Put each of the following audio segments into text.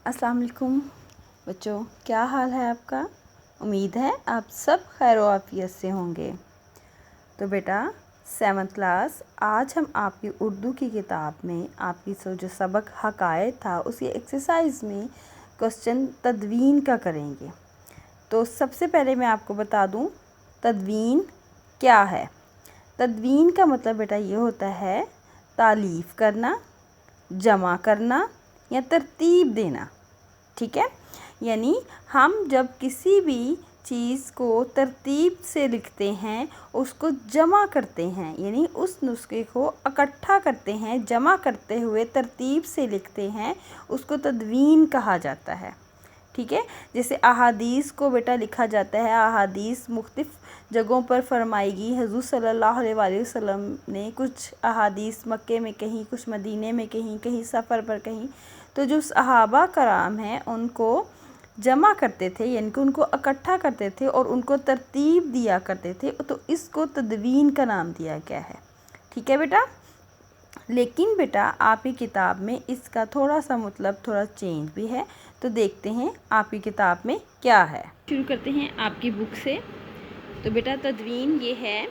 अस्सलाम वालेकुम बच्चों, क्या हाल है आपका। उम्मीद है आप सब खैर व आफियत से होंगे। तो बेटा 7th क्लास, आज हम आपकी उर्दू की किताब में आपकी जो सबक हकायत था उसकी एक्सरसाइज में क्वेश्चन तदवीन का करेंगे। तो सबसे पहले मैं आपको बता दूं तदवीन क्या है। तदवीन का मतलब बेटा ये होता है तालीफ करना, जमा करना या तरतीब देना। ठीक है, यानी हम जब किसी भी चीज़ को तरतीब से लिखते हैं, उसको जमा करते हैं, यानी उस नुस्खे को इकट्ठा करते हैं, जमा करते हुए तरतीब से लिखते हैं, उसको तदवीन कहा जाता है। ठीक है, जैसे अहादीस को बेटा लिखा जाता है। अहादीस मुख्तलिफ़ जगहों पर फरमाएगी। हुज़ूर सल्लल्लाहु अलैहि वसल्लम ने कुछ अहादीस मक्के में कहीं, कुछ मदीने में कहीं, कहीं सफ़र पर कहीं, तो जो सहाबा कराम हैं उनको जमा करते थे, यानी कि उनको इकट्ठा करते थे और उनको तरतीब दिया करते थे, तो इसको तदवीन का नाम दिया गया है। ठीक है बेटा, लेकिन बेटा आपकी किताब में इसका थोड़ा सा मतलब थोड़ा चेंज भी है। तो देखते हैं आपकी किताब में क्या है। शुरू करते हैं आपकी बुक से। तो बेटा तदवीन ये है,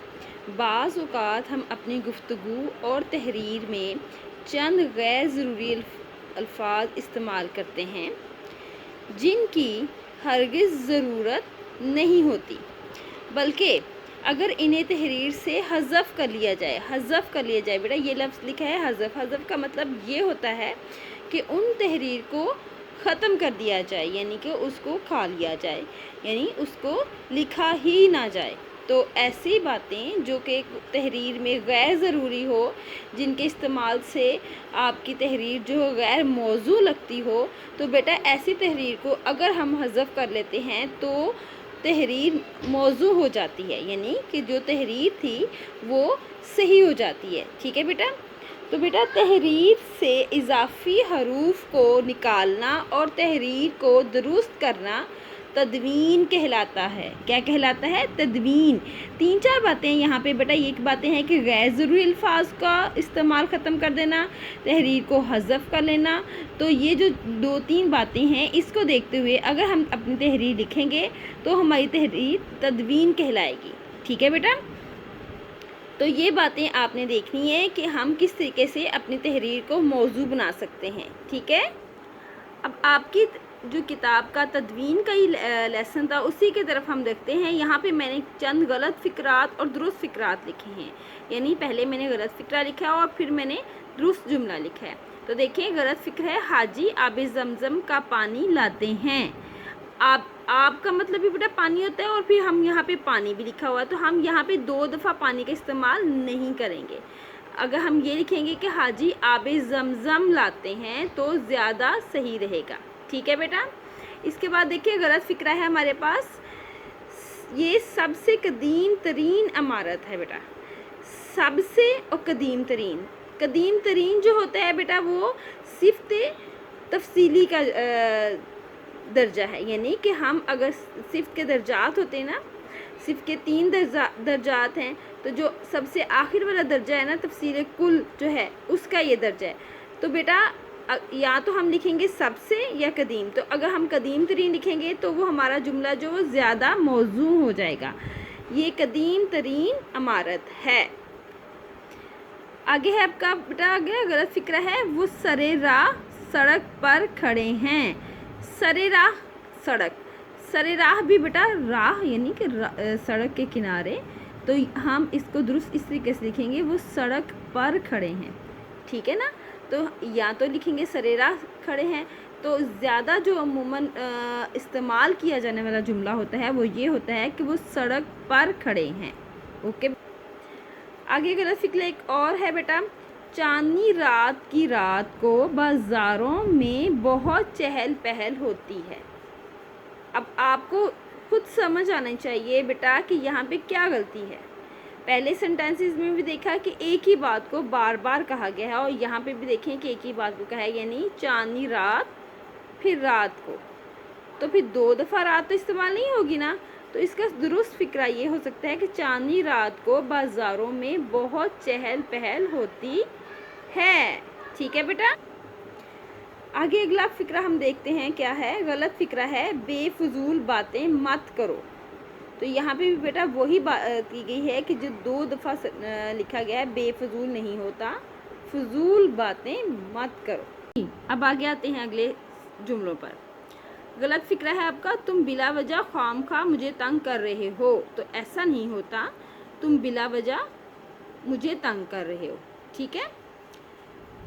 बाज़ औक़ात हम अपनी गुफ्तगू और तहरीर में चंद गैर ज़रूरी अल्फाज इस्तेमाल करते हैं जिनकी हरगिज़ ज़रूरत नहीं होती, बल्कि अगर इन्हें तहरीर से हज़फ कर लिया जाए। हज़फ कर लिया जाए बेटा, ये लफ्ज़ लिखा है हज़फ। हज़फ का मतलब ये होता है कि उन तहरीर को ख़त्म कर दिया जाए, यानी कि उसको खा लिया जाए, यानी उसको लिखा ही ना जाए। तो ऐसी बातें जो कि तहरीर में गैर ज़रूरी हो, जिनके इस्तेमाल से आपकी तहरीर जो गैर मौजू लगती हो, तो बेटा ऐसी तहरीर को अगर हम हज़फ कर लेते हैं तो तहरीर मौजू हो जाती है, यानी कि जो तहरीर थी वो सही हो जाती है। ठीक है बेटा, तो बेटा तहरीर से इजाफ़ी हरूफ को निकालना और तहरीर को दुरुस्त करना तदवीन कहलाता है। क्या कहलाता है? तदवीन। 3-4 बातें यहाँ पे बेटा। ये बातें हैं कि गैर ज़रूरी अल्फाज का इस्तेमाल ख़त्म कर देना, तहरीर को हज़फ कर लेना। तो ये जो 2-3 बातें हैं, इसको देखते हुए अगर हम अपनी तहरीर लिखेंगे तो हमारी तहरीर तदवीन कहलाएगी। ठीक है बेटा, तो ये बातें आपने देखनी है कि हम किस तरीके से अपनी तहरीर को मौजू बना सकते हैं। ठीक है, अब आपकी जो किताब का तदवीन का ही लेसन था उसी की तरफ हम देखते हैं। यहाँ पे मैंने चंद गलत फ़िक्रात और दुरुस्त फ़िक्रात लिखे हैं, यानी पहले मैंने गलत फ़िक्रा लिखा और फिर मैंने दुरुस्त जुमला लिखा है। तो देखिए, गलत फ़िक्र है हाजी आबे ज़मज़म का पानी लाते हैं। आप का मतलब भी बेटा पानी होता है और फिर हम यहाँ पे पानी भी लिखा हुआ है, तो हम यहाँ पे 2 दफ़ा पानी का इस्तेमाल नहीं करेंगे। अगर हम ये लिखेंगे कि हाजी आबे ज़मज़म लाते हैं तो ज़्यादा सही रहेगा। ठीक है बेटा, इसके बाद देखिए गलत फ़िक्रा है हमारे पास, ये सबसे कदीम तरीन इमारत है बेटा। सबसे और कदीम तरीन जो होता है बेटा वो सिफ्त तफसीली का दर्जा है, यानी कि हम अगर सिफ्त के दर्जात होते हैं ना, सिफ्त के 3 दर्जात हैं, तो जो सबसे आखिर वाला दर्जा है ना तफसील कुल जो है उसका ये दर्जा है। तो बेटा या तो हम लिखेंगे सबसे या कदीम। तो अगर हम कदीम तरीन लिखेंगे तो वो हमारा जुमला जो वो ज़्यादा मौजू हो जाएगा। ये कदीम तरीन इमारत है। आगे है आपका बेटा, आगे गलत फ़िक्रा है, वो सरे राह सड़क पर खड़े हैं। सरे राह सड़क, सरे राह भी बेटा राह यानी कि सड़क के किनारे, तो हम इसको दुरुस्त इस तरीके से लिखेंगे, वो सड़क पर खड़े हैं। ठीक है ना, तो या तो लिखेंगे सरे राह खड़े हैं, तो ज़्यादा जो अमूमन इस्तेमाल किया जाने वाला जुमला होता है वो ये होता है कि वो सड़क पर खड़े हैं। ओके, आगे गलत फ़िक्रा एक और है बेटा, चांदनी रात की रात को बाज़ारों में बहुत चहल पहल होती है। अब आपको खुद समझ आना चाहिए बेटा कि यहाँ पे क्या गलती है। पहले सेंटेंसेस में भी देखा कि एक ही बात को बार बार कहा गया है और यहाँ पे भी देखें कि एक ही बात को कहा है, यानी चांदनी रात फिर रात को, तो फिर 2 दफ़ा रात तो इस्तेमाल नहीं होगी ना। तो इसका दुरुस्त फ़िक्रा ये हो सकता है कि चांदनी रात को बाज़ारों में बहुत चहल पहल होती है। ठीक है बेटा, آگے اگلا فقرہ ہم دیکھتے ہیں کیا ہے. غلط فقرہ ہے بے فضول باتیں مت کرو. تو یہاں پہ بھی بیٹا وہی بات کی گئی ہے کہ جو 2 دفعہ لکھا گیا ہے بے فضول نہیں ہوتا، فضول باتیں مت کرو. اب آگے آتے ہیں اگلے جملوں پر. غلط فقرہ ہے آپ کا تم بلا وجہ خواہ مخواہ مجھے تنگ کر رہے ہو. تو ایسا نہیں ہوتا، تم بلا وجہ مجھے تنگ کر رہے ہو. ٹھیک ہے.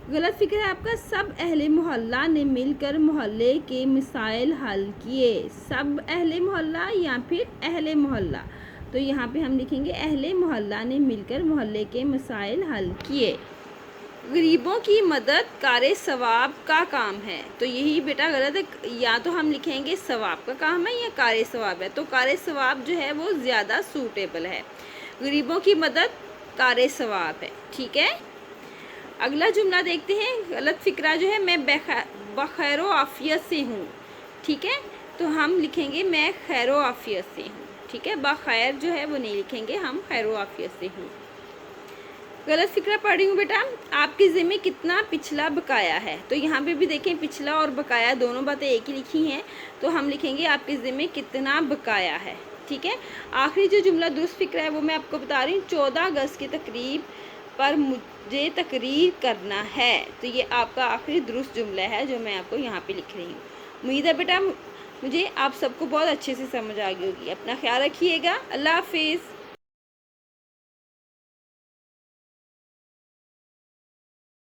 غلط فکر ہے آپ کا سب اہل محلہ نے مل کر محلے کے مسائل حل کیے. سب اہل محلہ یا پھر اہل محلہ. تو یہاں پہ ہم لکھیں گے اہل محلہ نے مل کر محلے کے مسائل حل کیے. غریبوں کی مدد کار ثواب کا کام ہے. تو یہی بیٹا غلط ہے. یا تو ہم لکھیں گے ثواب کا کام ہے یا کار ثواب ہے. تو کار ثواب جو ہے وہ زیادہ سوٹیبل ہے. غریبوں کی مدد کار ثواب ہے. ٹھیک ہے. اگلا جملہ دیکھتے ہیں. غلط فقرہ جو ہے میں بخیر و عافیت سے ہوں. ٹھیک ہے. تو ہم لکھیں گے میں خیر و عافیت سے ہوں. ٹھیک ہے. بخیر جو ہے وہ نہیں لکھیں گے، ہم خیر و عافیت سے ہوں. غلط فقرہ پڑھ رہی ہوں بیٹا. آپ کے ذمہ کتنا پچھلا بقایا ہے. تو یہاں پہ بھی دیکھیں پچھلا اور بقایا دونوں باتیں ایک ہی لکھی ہیں. تو ہم لکھیں گے آپ کے ذمہ کتنا بقایا ہے. ٹھیک ہے. آخری جو جملہ درست فقرہ ہے وہ میں آپ کو بتا رہی ہوں. 14 اگست کی تقریب پر مجھے تقریر کرنا ہے. تو یہ آپ کا آخری درست جملہ ہے جو میں آپ کو یہاں پہ لکھ رہی ہوں. امید ہے بیٹا مجھے آپ سب کو بہت اچھے سے سمجھ آ گئی ہوگی. اپنا خیال رکھیے گا. اللہ حافظ.